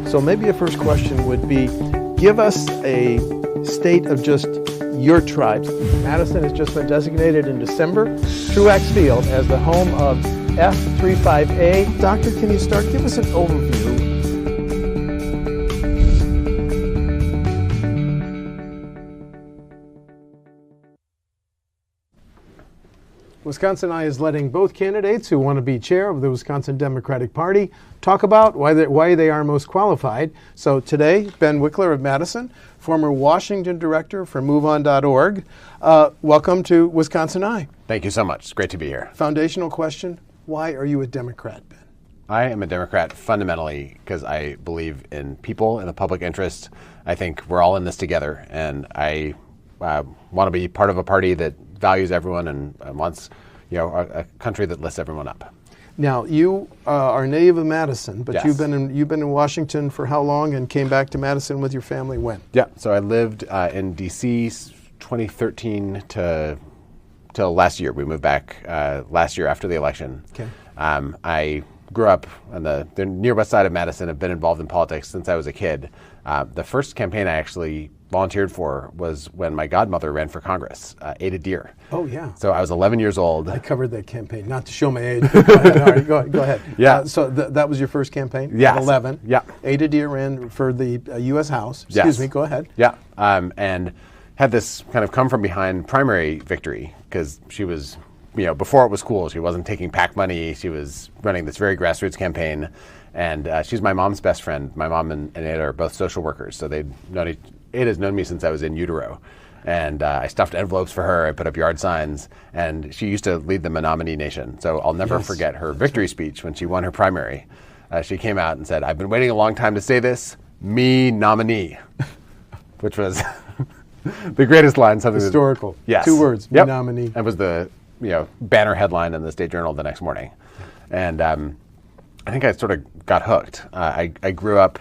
So maybe a first question would be, give us a state of just your tribes. Madison has just been designated in December, Truax Field, as the home of F35A. Doctor, can you start? Give us an overview. WisconsinEye is letting both candidates who want to be chair of the Wisconsin Democratic Party talk about why they are most qualified. So today, Ben Wikler of Madison, former Washington director for MoveOn.org. Welcome to WisconsinEye. Thank you so much. It's great to be here. Foundational question, why are you a Democrat, Ben? I am a Democrat fundamentally because I believe in people and the public interest. I think we're all in this together, and I want to be part of a party that values everyone and wants, a country that lifts everyone up. Now, you are native of Madison, but Yes. you've been in Washington for how long, and came back to Madison with your family when? Yeah, so I lived in D.C. 2013 till last year. We moved back last year after the election. Okay. I grew up on the near west side of Madison. I've been involved in politics since I was a kid. The first campaign I actually volunteered for was when my godmother ran for Congress, Ada Deer. Oh, yeah. So I was 11 years old. I covered that campaign, not to show my age. But go ahead. All right, go ahead. Yeah. So that was your first campaign? Yes. At 11. Yeah. Ada Deer ran for the U.S. House. Yes. Excuse me, go ahead. Yeah. And had this kind of come from behind primary victory because she was, before it was cool, she wasn't taking PAC money. She was running this very grassroots campaign. And she's my mom's best friend. My mom and Ada are both social workers. So Ada's known me since I was in utero. And I stuffed envelopes for her. I put up yard signs. And she used to lead the Menominee Nation. So I'll never forget her victory speech when she won her primary. She came out and said, "I've been waiting a long time to say this, me nominee," which was the greatest line. Something historical. Yes. 2 words, Yep. me nominee. That was the banner headline in the State Journal the next morning. And I think I sort of got hooked. I grew up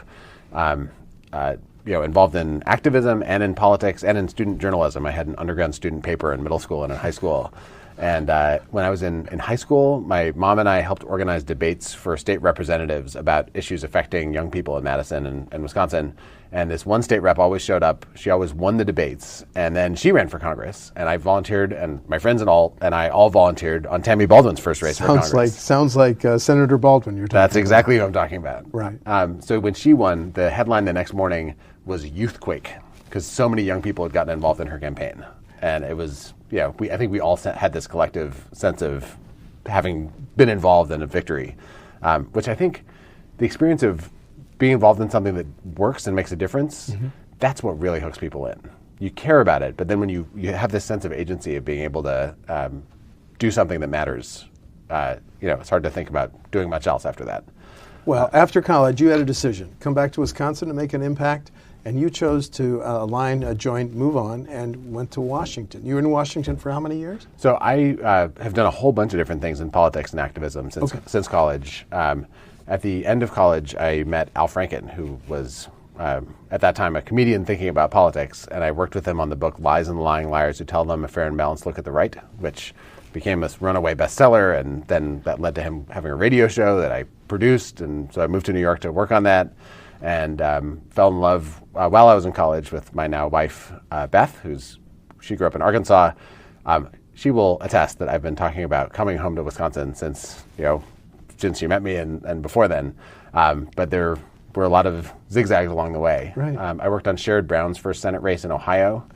involved in activism and in politics and in student journalism. I had an underground student paper in middle school and in high school. And when I was in high school, my mom and I helped organize debates for state representatives about issues affecting young people in Madison and Wisconsin. And this one state rep always showed up. She always won the debates. And then she ran for Congress. And I volunteered, and my friends and I all volunteered on Tammy Baldwin's first race for Congress. Sounds like Senator Baldwin you're talking That's exactly who I'm talking about. Right. So when she won, the headline the next morning was Youthquake, because so many young people had gotten involved in her campaign. And it was, I think we all had this collective sense of having been involved in a victory, which I think the experience of being involved in something that works and makes a difference, that's what really hooks people in. You care about it, but then when you have this sense of agency of being able to do something that matters, it's hard to think about doing much else after that. Well, after college, you had a decision. Come back to Wisconsin to make an impact, and you chose to join MoveOn and went to Washington. You were in Washington for how many years? So I have done a whole bunch of different things in politics and activism since college. At the end of college, I met Al Franken, who was, at that time, a comedian thinking about politics, and I worked with him on the book Lies and the Lying Liars Who Tell Them a Fair and Balanced Look at the Right, which became a runaway bestseller, and then that led to him having a radio show that I produced, and so I moved to New York to work on that, and fell in love while I was in college with my now wife, Beth, she grew up in Arkansas. She will attest that I've been talking about coming home to Wisconsin since she met me and before then. But there were a lot of zigzags along the way. Right. I worked on Sherrod Brown's first Senate race in Ohio.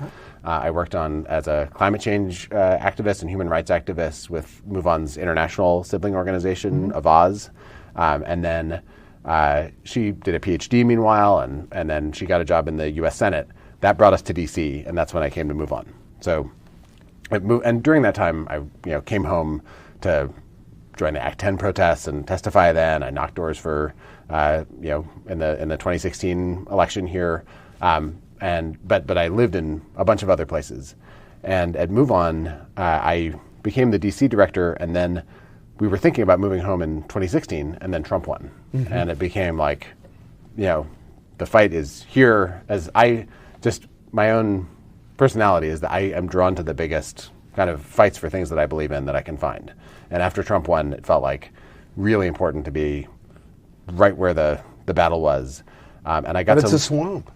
I worked as a climate change activist and human rights activist with MoveOn's international sibling organization, Avaz. And then she did a PhD meanwhile, and then she got a job in the U.S. Senate. That brought us to D.C., and that's when I came to MoveOn. So, and during that time, I came home to join the Act 10 protests and testify then. I knocked doors for, in the 2016 election here. But I lived in a bunch of other places. And at MoveOn, I became the DC director, and then we were thinking about moving home in 2016, and then Trump won. And it became like, the fight is here. My own personality is that I am drawn to the biggest kind of fights for things that I believe in that I can find. And after Trump won, it felt like really important to be right where the battle was. And I got but it's a swamp.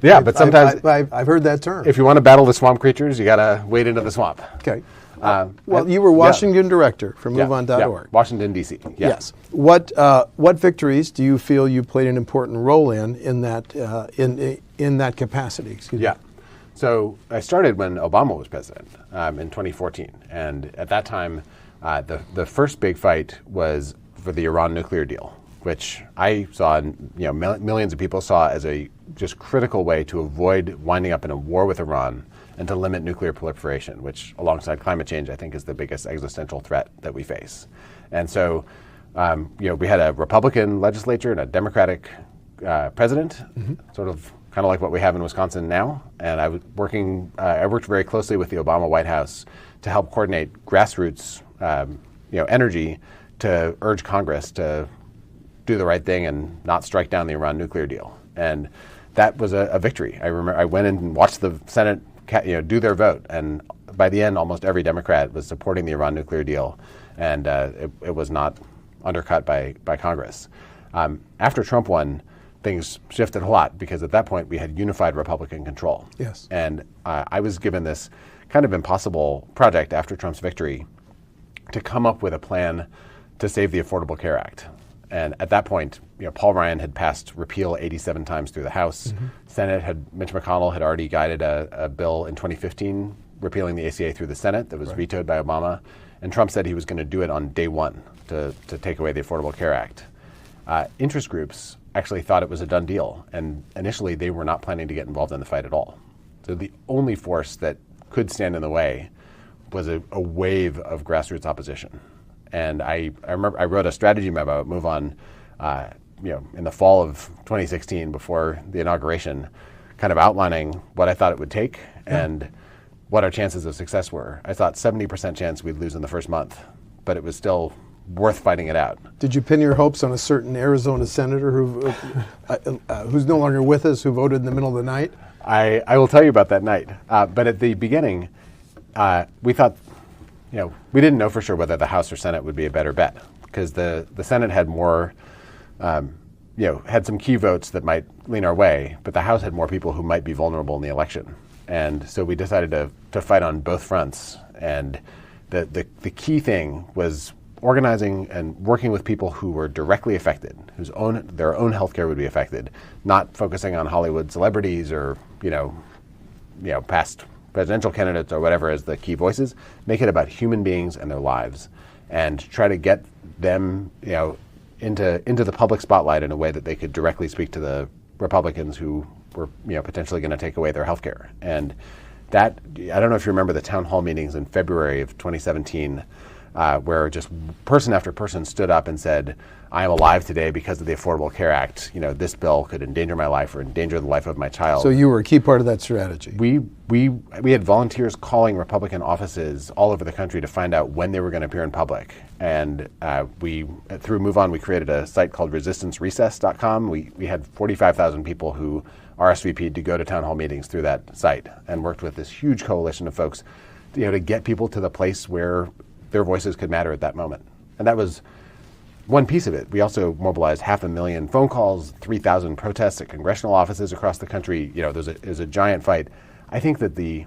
Yeah, but sometimes I've heard that term. if you want to battle the swamp creatures, you got to wade into the swamp. Okay. Well, you were Washington director for MoveOn.org. Yeah. Washington, D.C. Yeah. Yes. What victories do you feel you played an important role in that in that capacity? Excuse me. Yeah. So I started when Obama was president in 2014, and at that time, the first big fight was for the Iran nuclear deal, which I saw, and millions of people saw as a just critical way to avoid winding up in a war with Iran and to limit nuclear proliferation, which, alongside climate change, I think is the biggest existential threat that we face. And so, we had a Republican legislature and a Democratic president, sort of kind of like what we have in Wisconsin now. And I was I worked very closely with the Obama White House to help coordinate grassroots, energy to urge Congress to do the right thing and not strike down the Iran nuclear deal. And that was a victory. I remember I went in and watched the Senate do their vote, and by the end, almost every Democrat was supporting the Iran nuclear deal, and it was not undercut by Congress. After Trump won, things shifted a lot because at that point we had unified Republican control. Yes. And I was given this kind of impossible project after Trump's victory to come up with a plan to save the Affordable Care Act. And at that point, Paul Ryan had passed repeal 87 times through the House. Senate Mitch McConnell had already guided a bill in 2015 repealing the ACA through the Senate that was vetoed by Obama. And Trump said he was going to do it on day one to take away the Affordable Care Act. Interest groups actually thought it was a done deal. And initially, they were not planning to get involved in the fight at all. So the only force that could stand in the way was a wave of grassroots opposition. And I remember I wrote a strategy memo at MoveOn, in the fall of 2016 before the inauguration, kind of outlining what I thought it would take and what our chances of success were. I thought 70% chance we'd lose in the first month, but it was still worth fighting it out. Did you pin your hopes on a certain Arizona senator who's no longer with us, who voted in the middle of the night? I will tell you about that night. But at the beginning, we thought, we didn't know for sure whether the House or Senate would be a better bet because the Senate had more, had some key votes that might lean our way, but the House had more people who might be vulnerable in the election. And so we decided to fight on both fronts. And the key thing was organizing and working with people who were directly affected, their own healthcare would be affected, not focusing on Hollywood celebrities or, past presidential candidates or whatever as the key voices. Make it about human beings and their lives, and try to get them, into the public spotlight in a way that they could directly speak to the Republicans who were, potentially going to take away their health care. And that, I don't know if you remember the town hall meetings in February of 2017, where just person after person stood up and said, I am alive today because of the Affordable Care Act. This bill could endanger my life or endanger the life of my child. So you were a key part of that strategy. We had volunteers calling Republican offices all over the country to find out when they were going to appear in public. And through MoveOn, we created a site called resistancerecess.com. We had 45,000 people who RSVP'd to go to town hall meetings through that site, and worked with this huge coalition of folks, to get people to the place where their voices could matter at that moment. And that was one piece of it. We also mobilized 500,000 phone calls, 3,000 protests at congressional offices across the country. There's a giant fight. I think the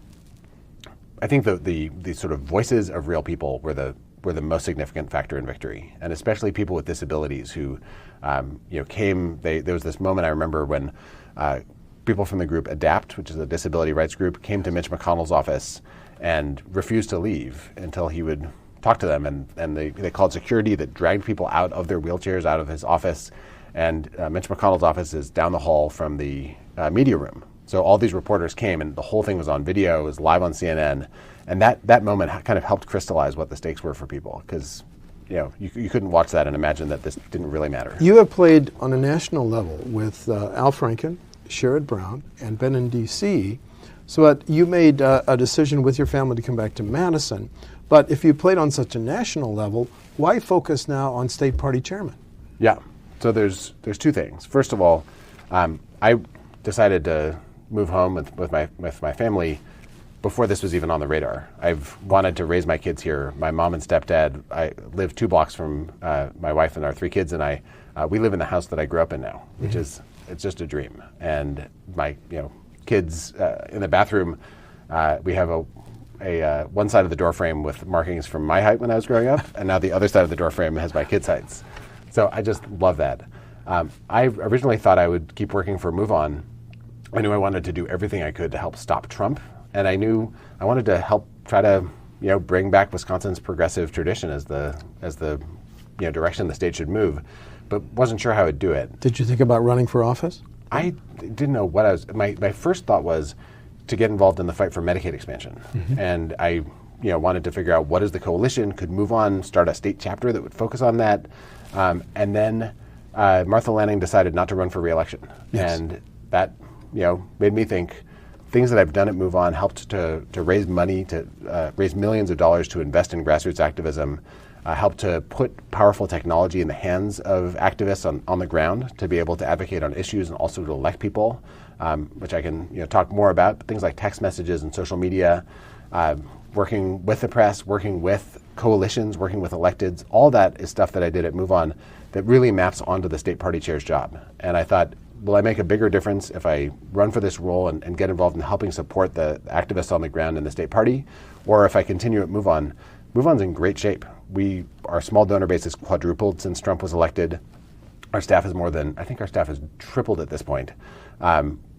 sort of voices of real people were the most significant factor in victory, and especially people with disabilities who, came. There was this moment I remember when people from the group ADAPT, which is a disability rights group, came to Mitch McConnell's office and refused to leave until he would talk to them, and they called security that dragged people out of their wheelchairs out of his office. And Mitch McConnell's office is down the hall from the media room. So all these reporters came, and the whole thing was on video, it was live on CNN. And that moment kind of helped crystallize what the stakes were for people, because you couldn't watch that and imagine that this didn't really matter. You have played on a national level with Al Franken, Sherrod Brown, and Ben in D.C., so you made a decision with your family to come back to Madison. But if you played on such a national level, why focus now on state party chairman? Yeah, so there's two things. First of all, I decided to move home with my family before this was even on the radar. I've wanted to raise my kids here. My mom and stepdad, I live 2 blocks from my wife and our 3 kids, and we live in the house that I grew up in now, which is, it's just a dream. And my kids in the bathroom, we have a one side of the door frame with markings from my height when I was growing up, and now the other side of the door frame has my kids' heights. So I just love that. I originally thought I would keep working for MoveOn. I knew I wanted to do everything I could to help stop Trump, and I knew I wanted to help try to bring back Wisconsin's progressive tradition as the direction the state should move, but wasn't sure how I'd do it. Did you think about running for office? I didn't know what I was. My first thought was to get involved in the fight for Medicaid expansion, and I wanted to figure out what is the coalition, could MoveOn start a state chapter that would focus on that, and then Martha Lanning decided not to run for re-election, and that made me think things that I've done at MoveOn helped to raise money, to raise millions of dollars to invest in grassroots activism, helped to put powerful technology in the hands of activists on the ground to be able to advocate on issues and also to elect people, which I can talk more about. But things like text messages and social media, working with the press, working with coalitions, working with electeds, all that is stuff that I did at MoveOn that really maps onto the state party chair's job. And I thought, will I make a bigger difference if I run for this role and get involved in helping support the activists on the ground in the state party, or if I continue at MoveOn? MoveOn's in great shape. Our small donor base has quadrupled since Trump was elected. Our staff is I think our staff has tripled at this point.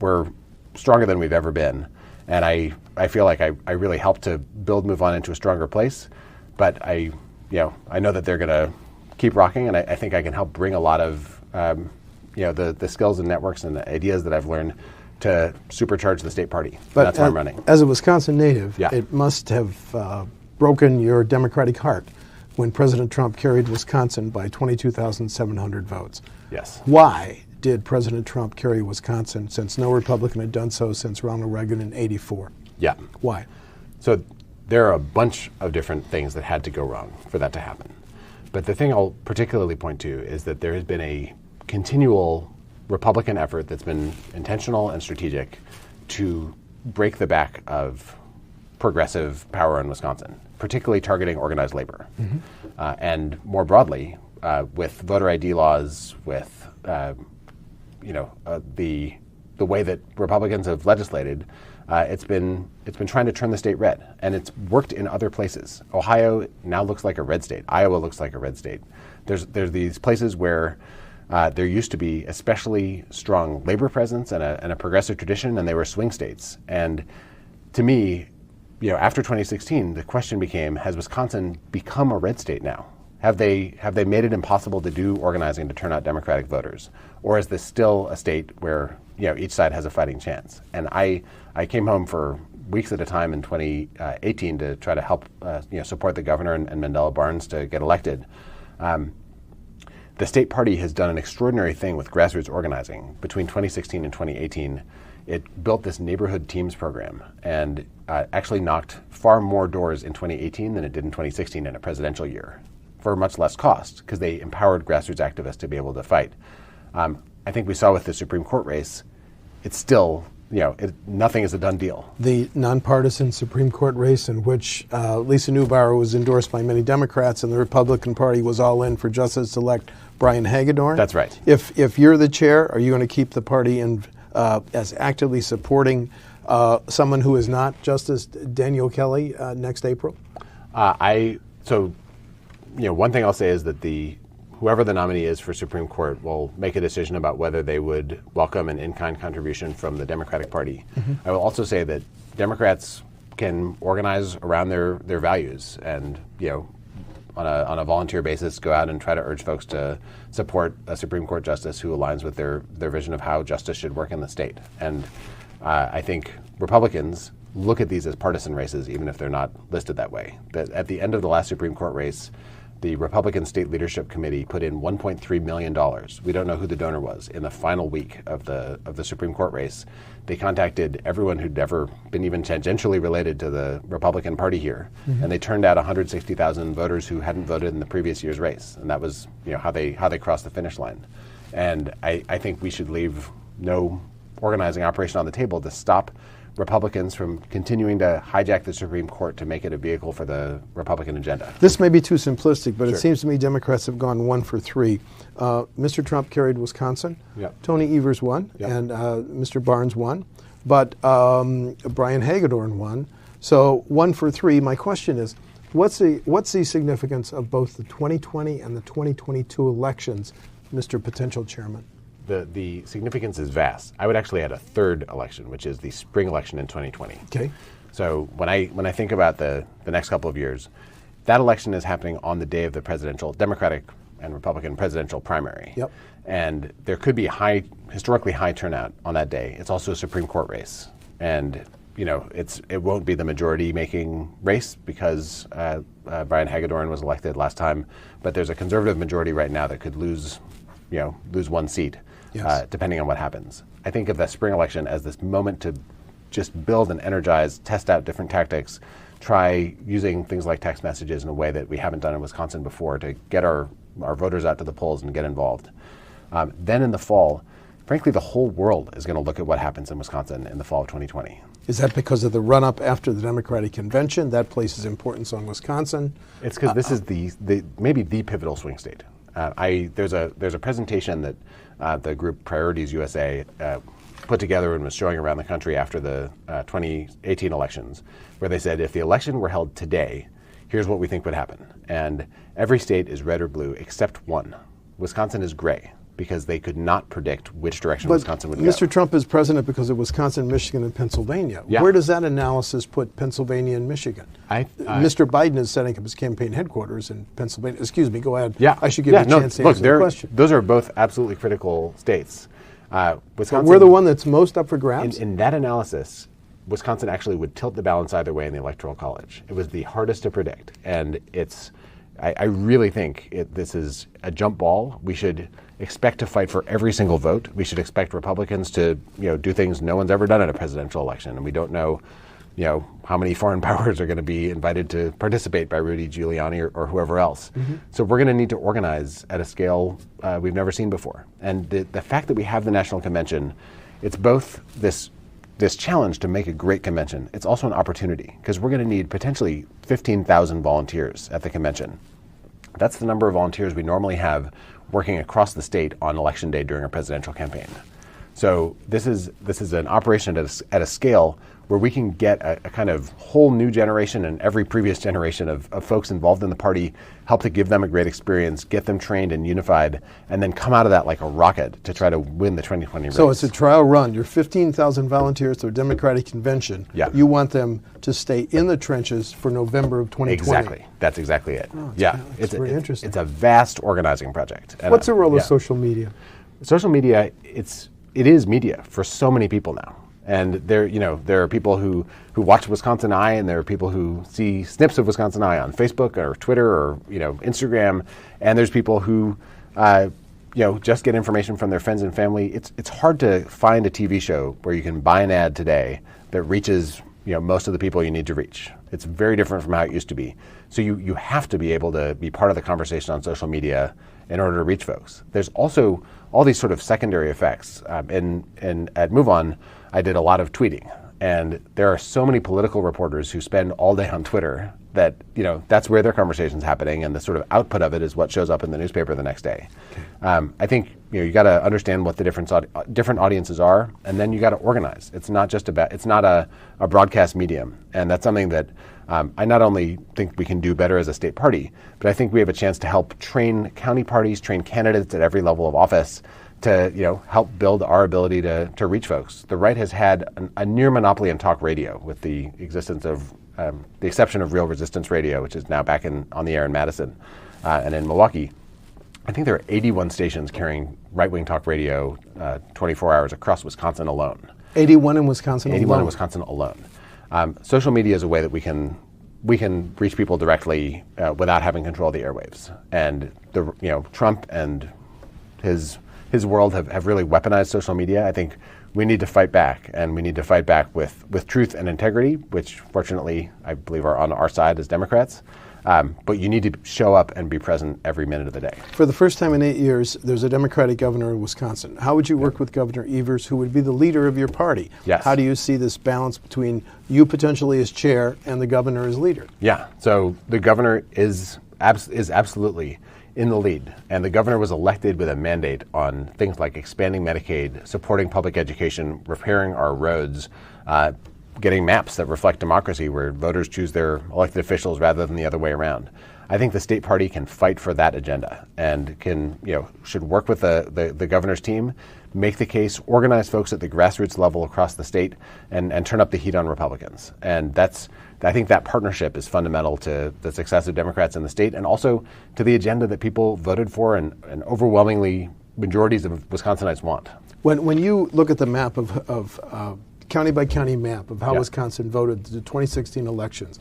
We're stronger than we've ever been. And I feel like I really helped to build MoveOn into a stronger place. But I know that they're going to keep rocking, and I think I can help bring a lot of the skills and networks and the ideas that I've learned to supercharge the state party. But that's why I'm running. As a Wisconsin native, it must have broken your Democratic heart when President Trump carried Wisconsin by 22,700 votes. Yes. Why did President Trump carry Wisconsin, since no Republican had done so since Ronald Reagan in '84? Yeah. Why? So there are a bunch of different things that had to go wrong for that to happen. But the thing I'll particularly point to is that there has been a continual Republican effort that's been intentional and strategic to break the back of progressive power in Wisconsin, particularly targeting organized labor. And more broadly, with voter ID laws, with the way that Republicans have legislated, it's been trying to turn the state red, and it's worked in other places. Ohio now looks like a red state. Iowa looks like a red state. There's these places where there used to be especially strong labor presence and a progressive tradition, and they were swing states. And to me, after 2016, the question became: has Wisconsin become a red state now? Have they made it impossible to do organizing to turn out Democratic voters, or is this still a state where each side has a fighting chance? And I came home for weeks at a time in 2018 to try to help support the governor and Mandela Barnes to get elected. The state party has done an extraordinary thing with grassroots organizing. Between 2016 and 2018, it built this neighborhood teams program and actually knocked far more doors in 2018 than it did in 2016 in a presidential year, for much less cost, because they empowered grassroots activists to be able to fight. I think we saw with the Supreme Court race, it's still, nothing is a done deal. The nonpartisan Supreme Court race in which Lisa Neubauer was endorsed by many Democrats and the Republican Party was all in for Justice-elect Brian Hagedorn. That's right. If you're the chair, are you going to keep the party as actively supporting someone who is not Justice Daniel Kelly next April? One thing I'll say is that whoever the nominee is for Supreme Court will make a decision about whether they would welcome an in-kind contribution from the Democratic Party. I will also say that Democrats can organize around their values and, on a volunteer basis, go out and try to urge folks to support a Supreme Court justice who aligns with their vision of how justice should work in the state. And I think Republicans look at these as partisan races, even if they're not listed that way. That at the end of the last Supreme Court race, the Republican State Leadership Committee put in $1.3 million. We don't know who the donor was. In the final week of the Supreme Court race, they contacted everyone who'd ever been even tangentially related to the Republican Party here, and they turned out 160,000 voters who hadn't voted in the previous year's race, and that was how they crossed the finish line. And I think we should leave no organizing operation on the table to stop Republicans from continuing to hijack the Supreme Court to make it a vehicle for the Republican agenda. This may be too simplistic, but Sure. it seems to me Democrats have gone 1 for 3. Mr. Trump carried Wisconsin. Yep. Tony Evers won, Yep. and Mr. Barnes won. But Brian Hagedorn won. So 1 for 3. My question is, what's the significance of both the 2020 and the 2022 elections, Mr. Potential Chairman? The significance is vast. I would actually add a third election, which is the spring election in 2020. Okay. So when I think about the next couple of years, that election is happening on the day of the presidential, Democratic and Republican presidential primary. Yep. And there could be historically high turnout on that day. It's also a Supreme Court race. And it won't be the majority-making race because Brian Hagedorn was elected last time, but there's a conservative majority right now that could lose one seat, Yes. depending on what happens. I think of the spring election as this moment to just build and energize, test out different tactics, try using things like text messages in a way that we haven't done in Wisconsin before to get our voters out to the polls and get involved. Then in the fall, frankly, the whole world is going to look at what happens in Wisconsin in the fall of 2020. Is that because of the run-up after the Democratic convention? That places importance on Wisconsin. It's because this is maybe the pivotal swing state. There's a presentation that the group Priorities USA put together and was showing around the country after the 2018 elections, where they said if the election were held today, here's what we think would happen. And every state is red or blue except one. Wisconsin is gray, because they could not predict which direction Wisconsin would go. Mr. Trump is president because of Wisconsin, Michigan, and Pennsylvania. Yeah. Where does that analysis put Pennsylvania and Michigan? Mr. Biden is setting up his campaign headquarters in Pennsylvania. Excuse me, go ahead. Yeah. I should give you a chance to answer the question. Those are both absolutely critical states. Wisconsin, we're the one that's most up for grabs? In that analysis, Wisconsin actually would tilt the balance either way in the Electoral College. It was the hardest to predict. And I really think this is a jump ball. We should expect to fight for every single vote. We should expect Republicans to do things no one's ever done in a presidential election. And we don't know how many foreign powers are going to be invited to participate by Rudy Giuliani or whoever else. Mm-hmm. So we're going to need to organize at a scale we've never seen before. And the fact that we have the National Convention, it's both this challenge to make a great convention. It's also an opportunity because we're going to need potentially 15,000 volunteers at the convention. That's the number of volunteers we normally have working across the state on election day during a presidential campaign. So this is an operation at a scale where we can get a kind of whole new generation and every previous generation of folks involved in the party, help to give them a great experience, get them trained and unified, and then come out of that like a rocket to try to win the 2020 race. So it's a trial run. You're 15,000 volunteers to a Democratic convention. Yeah. You want them to stay in the trenches for November of 2020. Exactly. That's exactly it. It's very interesting. It's a vast organizing project. And what's the role of social media? Social media, it is media for so many people now. And there are people who watch WisconsinEye, and there are people who see snips of WisconsinEye on Facebook or Twitter or Instagram, and there's people who just get information from their friends and family. It's hard to find a TV show where you can buy an ad today that reaches most of the people you need to reach. It's very different from how it used to be. So you have to be able to be part of the conversation on social media in order to reach folks. There's also all these sort of secondary effects. At MoveOn, I did a lot of tweeting, and there are so many political reporters who spend all day on Twitter that that's where their conversation's happening, and the sort of output of it is what shows up in the newspaper the next day. Okay. I think you got to understand what the different audiences are, and then you got to organize. It's not a broadcast medium, and that's something that I not only think we can do better as a state party, but I think we have a chance to help train county parties, train candidates at every level of office to help build our ability to reach folks. The right has had a near monopoly in talk radio, with the existence of the exception of Real Resistance Radio, which is now back on the air in Madison and in Milwaukee. I think there are 81 stations carrying right-wing talk radio 24 hours across Wisconsin alone. 81 in Wisconsin 81 in Wisconsin alone. Social media is a way that we can reach people directly without having control of the airwaves. And Trump and his world have really weaponized social media. I think we need to fight back, and we need to fight back with truth and integrity, which fortunately I believe are on our side as Democrats. But you need to show up and be present every minute of the day. For the first time in 8 years, there's a Democratic governor in Wisconsin. How would you work with Governor Evers, who would be the leader of your party? Yes. How do you see this balance between you potentially as chair and the governor as leader? Yeah, so the governor is absolutely in the lead. And the governor was elected with a mandate on things like expanding Medicaid, supporting public education, repairing our roads, getting maps that reflect democracy where voters choose their elected officials rather than the other way around. I think the state party can fight for that agenda and should work with the governor's team, make the case, organize folks at the grassroots level across the state, and turn up the heat on Republicans. And I think that partnership is fundamental to the success of Democrats in the state and also to the agenda that people voted for and overwhelmingly majorities of Wisconsinites want. When you look at the map of county by county map of how Wisconsin voted the 2016 elections,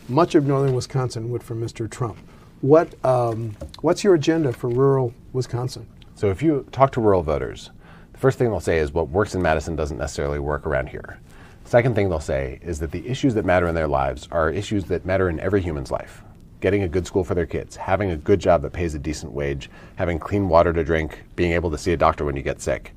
much of northern Wisconsin went for Mr. Trump. What's your agenda for rural Wisconsin? So if you talk to rural voters, the first thing they'll say is what works in Madison doesn't necessarily work around here. Second thing they'll say is that the issues that matter in their lives are issues that matter in every human's life. Getting a good school for their kids, having a good job that pays a decent wage, having clean water to drink, being able to see a doctor when you get sick.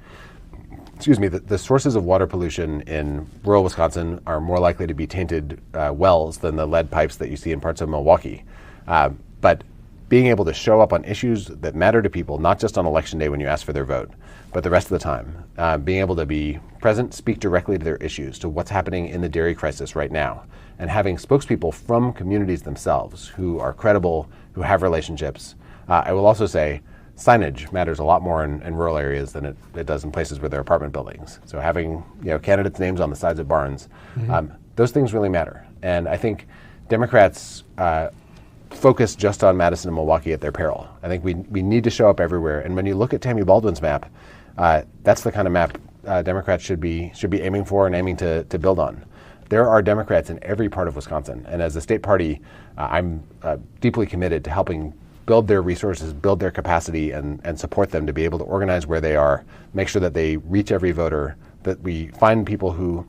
The sources of water pollution in rural Wisconsin are more likely to be tainted wells than the lead pipes that you see in parts of Milwaukee. But being able to show up on issues that matter to people, not just on election day when you ask for their vote, but the rest of the time, being able to be present, speak directly to their issues, to what's happening in the dairy crisis right now, and having spokespeople from communities themselves who are credible, who have relationships. I will also say, signage matters a lot more in rural areas than it does in places where there are apartment buildings. So having candidates' names on the sides of barns, those things really matter. And I think Democrats focus just on Madison and Milwaukee at their peril. I think we need to show up everywhere. And when you look at Tammy Baldwin's map, that's the kind of map Democrats should be aiming for and aiming to build on. There are Democrats in every part of Wisconsin. And as a state party, I'm deeply committed to helping build their resources, build their capacity, and support them to be able to organize where they are, make sure that they reach every voter, that we find people who,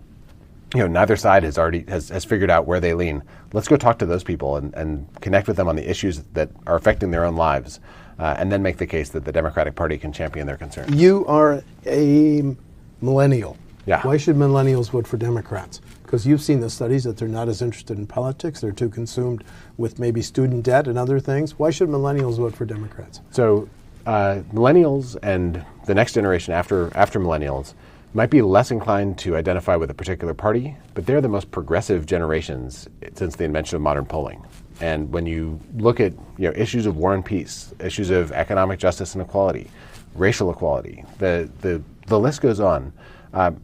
neither side has figured out where they lean. Let's go talk to those people and connect with them on the issues that are affecting their own lives, and then make the case that the Democratic Party can champion their concerns. You are a millennial. Yeah. Why should millennials vote for Democrats? Because you've seen the studies that they're not as interested in politics. They're too consumed with maybe student debt and other things. Why should millennials vote for Democrats? So millennials and the next generation after millennials might be less inclined to identify with a particular party, but they're the most progressive generations since the invention of modern polling. And when you look at issues of war and peace, issues of economic justice and equality, racial equality, the list goes on.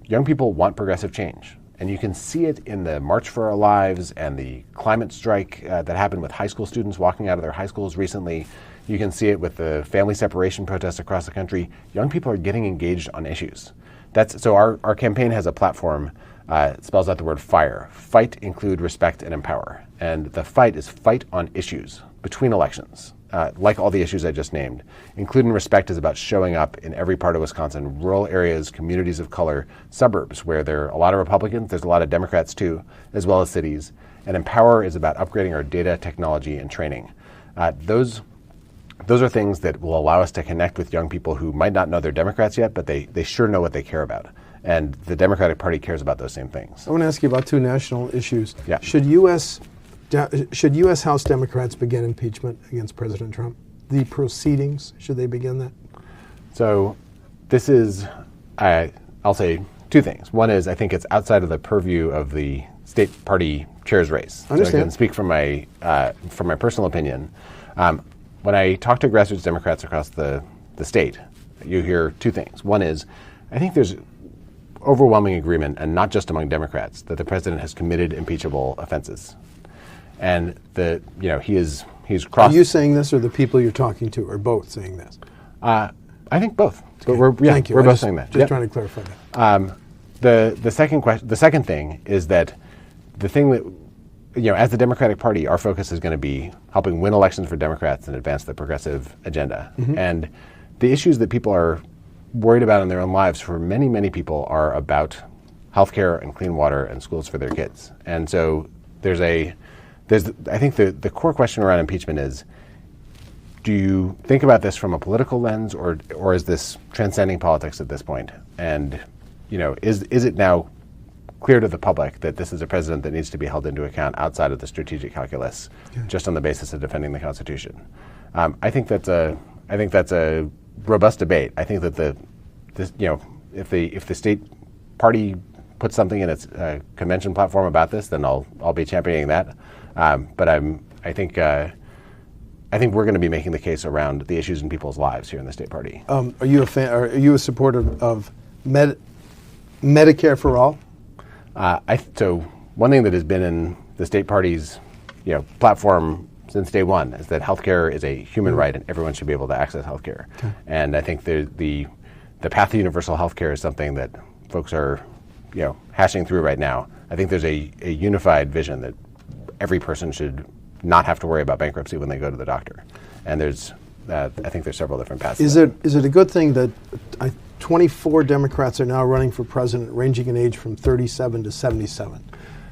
Young people want progressive change. And you can see it in the March for Our Lives and the climate strike that happened with high school students walking out of their high schools recently. You can see it with the family separation protests across the country. Young people are getting engaged on issues. So our campaign has a platform, it spells out the word FIRE. Fight, include, respect, and empower. And the fight is fight on issues between elections, like all the issues I just named. Include and respect is about showing up in every part of Wisconsin, rural areas, communities of color, suburbs where there are a lot of Republicans, there's a lot of Democrats too, as well as cities. And empower is about upgrading our data, technology, and training. Those are things that will allow us to connect with young people who might not know they're Democrats yet, but they sure know what they care about. And the Democratic Party cares about those same things. I want to ask you about two national issues. Yeah. Should U.S. House Democrats begin impeachment against President Trump? The proceedings, should they begin that? So this is, I'll say two things. One is I think it's outside of the purview of the state party chair's race. I understand. So I can speak from my personal opinion. When I talk to grassroots Democrats across the state, you hear two things. One is I think there's overwhelming agreement, and not just among Democrats, that the president has committed impeachable offenses. And he's crossed. Are you saying this, or the people you're talking to are both saying this? I think both. Okay. But Thank you. We're both saying that. Just trying to clarify that. The second thing is that the thing that, as the Democratic Party, our focus is going to be helping win elections for Democrats and advance the progressive agenda. Mm-hmm. And the issues that people are worried about in their own lives for many, many people are about healthcare and clean water and schools for their kids. And so there's I think the core question around impeachment is, do you think about this from a political lens, or is this transcending politics at this point? And is it now clear to the public that this is a president that needs to be held into account outside of the strategic calculus, just on the basis of defending the Constitution? I think that's a robust debate. I think that if the state party puts something in its convention platform about this, then I'll be championing that. But I think we're going to be making the case around the issues in people's lives here in the state party. Are you a fan? Are you a supporter of Medicare for all? So one thing that has been in the state party's platform since day one is that healthcare is a human right and everyone should be able to access healthcare. Okay. And I think the path to universal healthcare is something that folks are hashing through right now. I think there's a unified vision that every person should not have to worry about bankruptcy when they go to the doctor. And I think there's several different paths. Is it a good thing that 24 Democrats are now running for president, ranging in age from 37 to 77?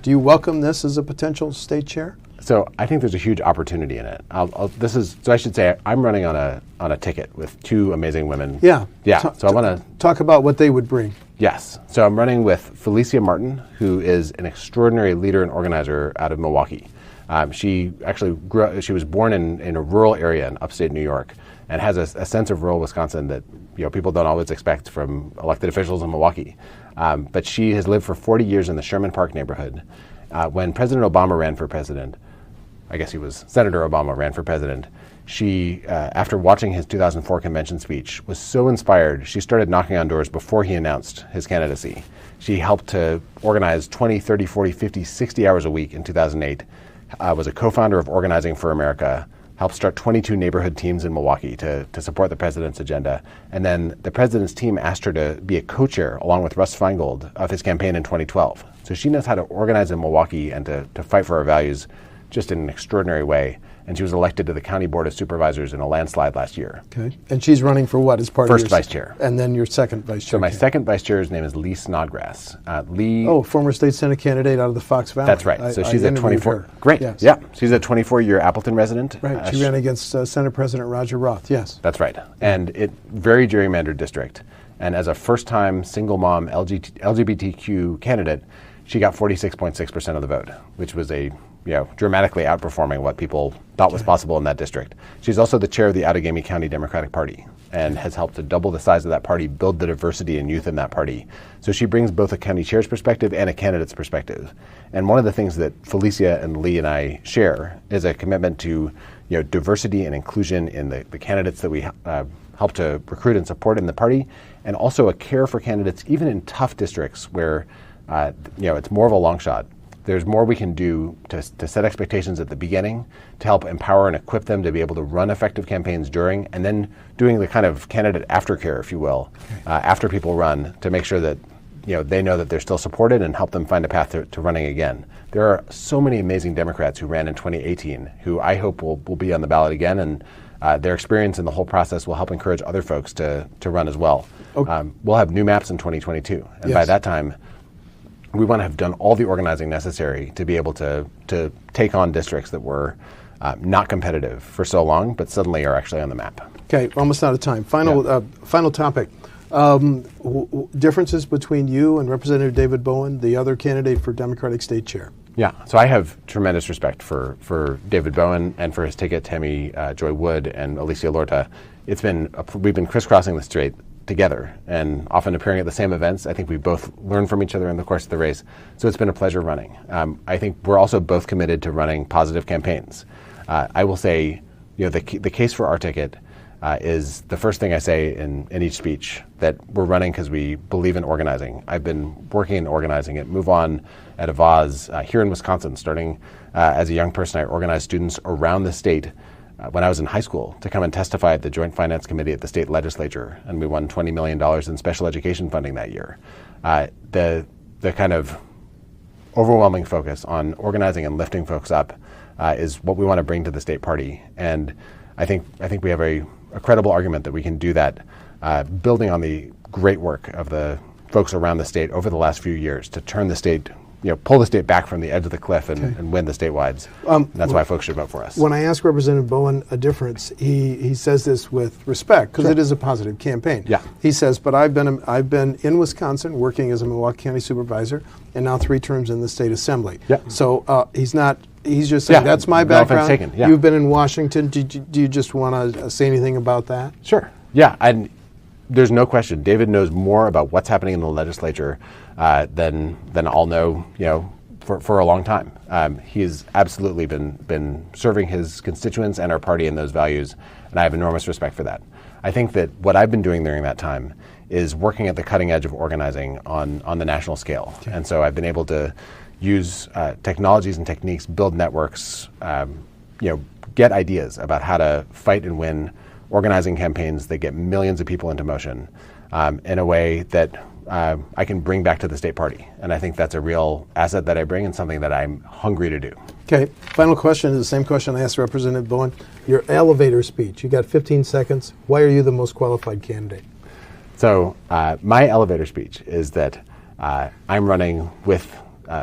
Do you welcome this as a potential state chair? So I think there's a huge opportunity in it. So I should say I'm running on a ticket with two amazing women. Yeah. So I want to talk about what they would bring. Yes. So I'm running with Felicia Martin, who is an extraordinary leader and organizer out of Milwaukee. She actually she was born in a rural area in upstate New York, and has a sense of rural Wisconsin that people don't always expect from elected officials in Milwaukee. But she has lived for 40 years in the Sherman Park neighborhood. When President Obama ran for president, I guess he was Senator Obama ran for president, she, after watching his 2004 convention speech, was so inspired, she started knocking on doors before he announced his candidacy. She helped to organize 20, 30, 40, 50, 60 hours a week in 2008, was a co-founder of Organizing for America, helped start 22 neighborhood teams in Milwaukee to support the president's agenda. And then the president's team asked her to be a co-chair, along with Russ Feingold, of his campaign in 2012. So she knows how to organize in Milwaukee and to fight for our values just in an extraordinary way. And she was elected to the County Board of Supervisors in a landslide last year. Okay. And she's running for what as part First of your vice chair. And then your second vice chair. So my second vice chair's name is Lee Snodgrass. Former state Senate candidate out of the Fox Valley. That's right. So she's a 24. Her. Great. Yes. Yeah. She's a 24-year Appleton resident. Right. She ran against Senate President Roger Roth. Yes. That's right. And very gerrymandered district. And as a first-time single-mom LGBTQ candidate, she got 46.6% of the vote, which was dramatically outperforming what people thought was possible in that district. She's also the chair of the Outagamie County Democratic Party and has helped to double the size of that party, build the diversity and youth in that party. So she brings both a county chair's perspective and a candidate's perspective. And one of the things that Felicia and Lee and I share is a commitment to diversity and inclusion in the candidates that we help to recruit and support in the party, and also a care for candidates even in tough districts where it's more of a long shot. There's more we can do to set expectations at the beginning, to help empower and equip them to be able to run effective campaigns during, and then doing the kind of candidate aftercare, if you will, after people run, to make sure that they know that they're still supported and help them find a path to running again. There are so many amazing Democrats who ran in 2018 who I hope will be on the ballot again, and their experience in the whole process will help encourage other folks to run as well. Okay. We'll have new maps in 2022, and by that time, we want to have done all the organizing necessary to be able to take on districts that were not competitive for so long, but suddenly are actually on the map. Okay, we're almost out of time. Final topic. Differences between you and Representative David Bowen, the other candidate for Democratic State Chair. Yeah, so I have tremendous respect for David Bowen and for his ticket, Tammy Joy Wood and Alicia Lorta. We've been crisscrossing the straight together and often appearing at the same events. I think we both learned from each other in the course of the race. So it's been a pleasure running. I think we're also both committed to running positive campaigns. I will say, the case for our ticket is the first thing I say in each speech, that we're running because we believe in organizing. I've been working in organizing at Move On, at Avaz, here in Wisconsin. Starting as a young person, I organized students around the state when I was in high school to come and testify at the Joint Finance Committee at the state legislature, and we won $20 million in special education funding that year. The kind of overwhelming focus on organizing and lifting folks up is what we want to bring to the state party, and I think we have a credible argument that we can do that, building on the great work of the folks around the state over the last few years to turn the state pull the state back from the edge of the cliff and win the statewides. That's why folks should vote for us. When I ask Representative Bowen a difference, he says this with respect because it is a positive campaign. Yeah. He says, but I've been in Wisconsin working as a Milwaukee County supervisor and now 3 terms in the state assembly. Yeah. So he's just saying that's my background. Taken. Yeah. You've been in Washington. Do you just want to say anything about that? Sure. Yeah. And there's no question. David knows more about what's happening in the legislature than I'll know, for a long time. He's absolutely been serving his constituents and our party in those values, and I have enormous respect for that. I think that what I've been doing during that time is working at the cutting edge of organizing on the national scale. Okay. And so I've been able to use technologies and techniques, build networks, get ideas about how to fight and win organizing campaigns that get millions of people into motion in a way that I can bring back to the state party. And I think that's a real asset that I bring and something that I'm hungry to do. Okay, final question is the same question I asked Representative Bowen. Your elevator speech, you got 15 seconds. Why are you the most qualified candidate? So my elevator speech is that I'm running with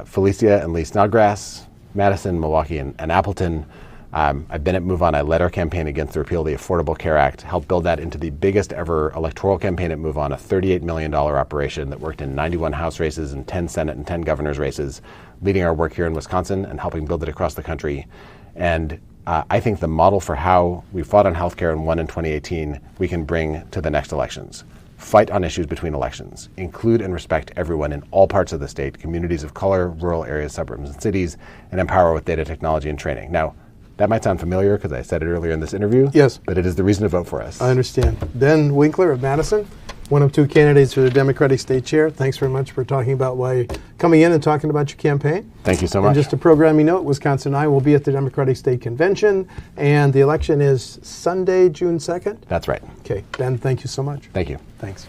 Felicia and Lee Snodgrass, Madison, Milwaukee, and Appleton. I've been at MoveOn. I led our campaign against the repeal of the Affordable Care Act, helped build that into the biggest ever electoral campaign at MoveOn, a $38 million operation that worked in 91 House races and 10 Senate and 10 governor's races, leading our work here in Wisconsin and helping build it across the country. And I think the model for how we fought on healthcare and won in 2018, we can bring to the next elections. Fight on issues between elections, include and respect everyone in all parts of the state, communities of color, rural areas, suburbs, and cities, and empower with data technology and training. Now, that might sound familiar because I said it earlier in this interview. Yes. But it is the reason to vote for us. I understand. Ben Wikler of Madison, one of 2 candidates for the Democratic State Chair. Thanks very much for talking about coming in and talking about your campaign. Thank you so much. And just a programming note, WisconsinEye will be at the Democratic State Convention, and the election is Sunday, June 2nd? That's right. Okay. Ben, thank you so much. Thank you. Thanks.